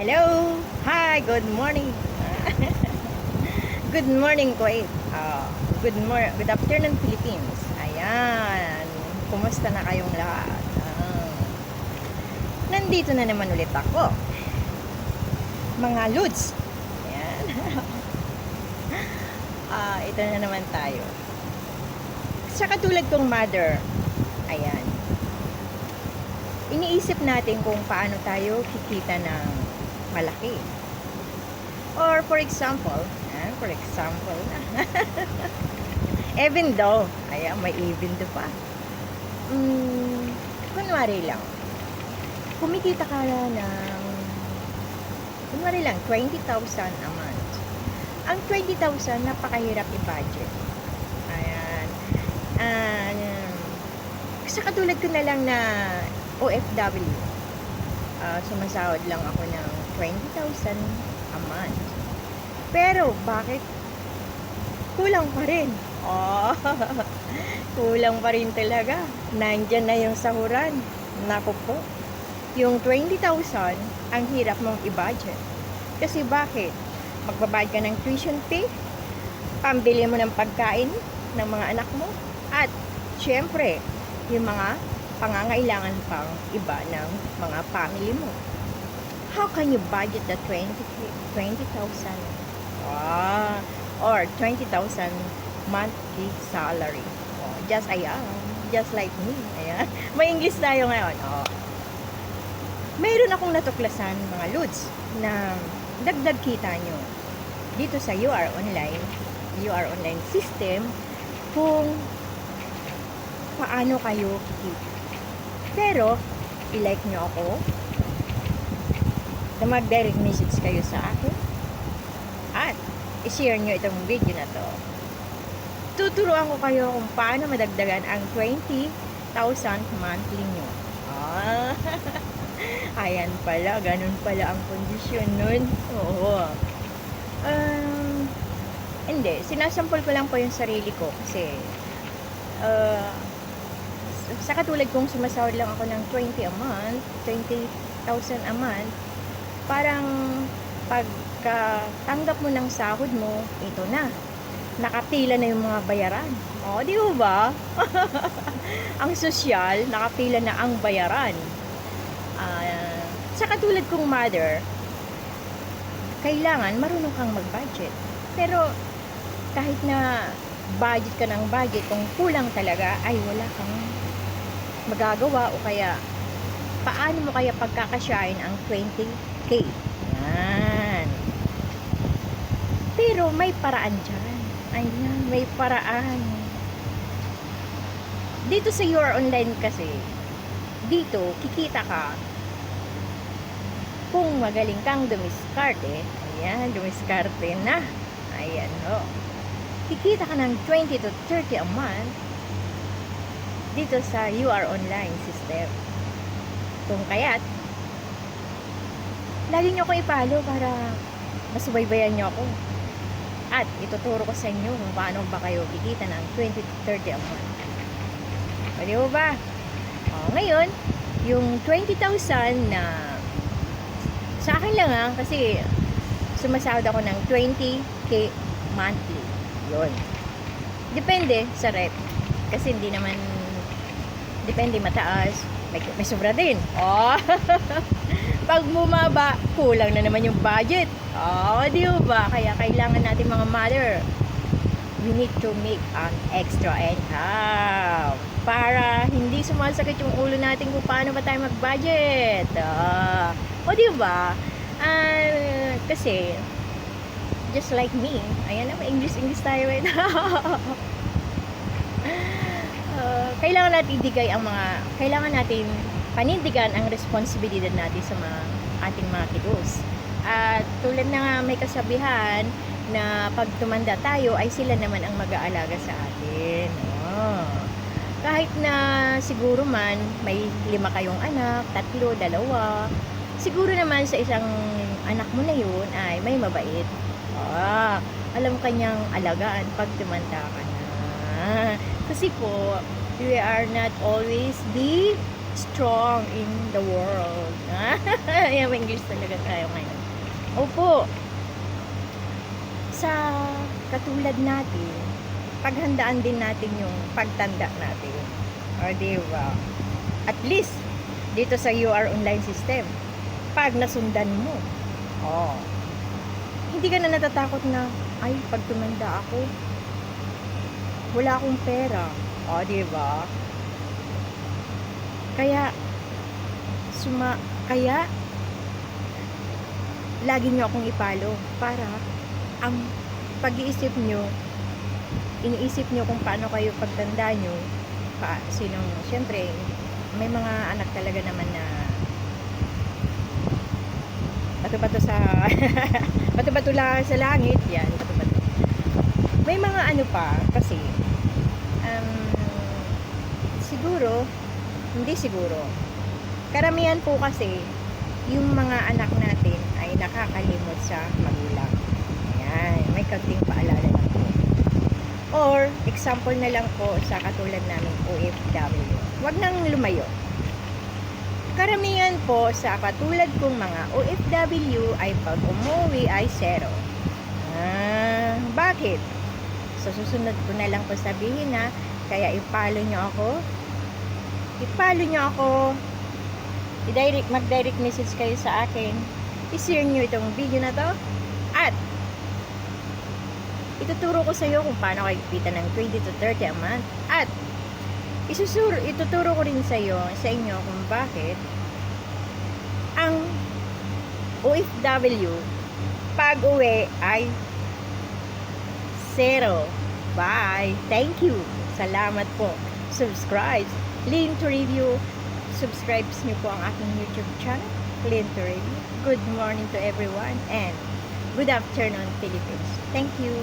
Hello! Hi! Good morning! Good morning, Kuwait. Good afternoon, Philippines. Ayan. Kumusta na kayong lahat? Nandito na naman ulit ako. Mga Lods. Ayan. Ito na naman tayo. Sa katulad kong mother, ayan. Iniisip natin kung paano tayo kikita ng malaki. Or for example na. Even though, ayan, may even do pa. Kunwari lang, kumikita ka ng, kunwari lang, 20,000 a month. Ang 20,000, napakahirap i-budget. Ayan. Sa katulad ko na lang na OFW, sumasahod lang ako ng 20,000 a month. Pero, bakit? Kulang pa rin. Kulang pa rin talaga. Nandyan na yung sahuran. Naku po. Yung 20,000, ang hirap mong i-budget. Kasi bakit? Magbabayad ka ng tuition fee, pambili mo ng pagkain ng mga anak mo, at syempre, yung mga pangangailangan pang iba ng mga family mo. How can you budget the 20,000? Or 20,000 monthly salary. Just like me. Ayan. May English tayo ngayon. Mayroon akong natuklasan, mga Lods, na dagdag kita nyo dito sa UR Online system, kung paano kayo kikita. Pero, i-like nyo ako, na mag-direct message kayo sa akin, at i-share nyo itong video na to. Tuturuan ko kayo kung paano madagdagan ang 20,000 monthly nyo. Ayan pala, ganun pala ang kondisyon nun. Oo. Hindi, sinasampol ko lang po yung sarili ko kasi sa katulad kong sumasahod lang ako ng 20,000 a month, parang pagkatanggap mo ng sahod mo, ito na, nakapila na yung mga bayaran. Di ba? Ang sosyal, nakapila na ang bayaran. Sa katulad kong mother, kailangan marunong kang mag-budget. Pero kahit na budget ka ng budget, kung kulang talaga, ay wala kang magagawa, o kaya paano mo kaya pagkakasyahin ang 20K? Yan. Pero may paraan dyan. Ayan, may paraan. Dito sa Your Online kasi, dito kikita ka kung magaling kang dumiskarte. Ayan, dumiskarte na. Ayan, kikita ka ng 20 to 30 a month dito sa UR Online system. Kung kaya't, lagi nyo ko i-follow para masubaybayan nyo ako. At ituturo ko sa inyo kung paano ba kayo kikita ng 20 to 30 a month. Pwede mo ba? Ngayon, yung 20,000 na sa akin lang kasi sumasahod ako ng 20K monthly. Yun. Depende sa rep. Kasi hindi naman, depende mataas, may sobra din. Pag bumaba, kulang na naman yung budget. Di ba? Kaya kailangan natin, mga mother, we need to make an extra income para hindi sumasakit yung ulo natin kung paano ba tayo mag-budget. Di ba? Kasi just like me, ayan na, English tayo eh. Kailangan natin kailangan natin panindigan ang responsibilidad natin sa ating mga kiddos. At tulad na nga may kasabihan na pag tumanda tayo ay sila naman ang mag-aalaga sa atin. Kahit na siguro man may 5 kayong anak, 3, 2, siguro naman sa isang anak mo na yun ay may mabait. Alam kanyang alagaan pag tumanda ka na. Kasi po, we are not always the strong in the world. Ayan, may English talaga tayo ngayon. Opo, sa katulad natin, paghandaan din natin yung pagtanda natin. O, diba? At least, dito sa UR online system, pag nasundan mo, hindi ka na natatakot na, ay, pag tumanda ako, wala akong pera. O, diba? Kaya, lagi nyo akong ipalo para ang pag-iisip nyo, iniisip nyo kung paano kayo pagtanda nyo, siyempre, may mga anak talaga naman na bato-bato sa bato-bato lang sa langit, yan, bato-bato. May mga ano pa, kasi, hindi siguro, karamihan po kasi, yung mga anak natin ay nakakalimot sa magulang. Ayan, may kaunting paalala lang po. Or, example na lang po sa katulad namin OFW. Huwag nang lumayo. Karamihan po sa katulad kong mga OFW ay pag umuwi ay zero. Bakit? So, susunod ko na lang po sabihin na, kaya ipalo nyo ako, mag-direct message kayo sa akin, i-share nyo itong video na to, at ituturo ko sa iyo kung paano kayo kikita ng 20 to 30 a month, at ituturo ko rin sa inyo kung bakit ang OFW pag uwi ay zero. Bye! Thank you! Salamat po! Subscribe! Link to review. Subscribe niyo po ang aking YouTube channel, Link to review. Good morning to everyone and good afternoon, Philippines. Thank you!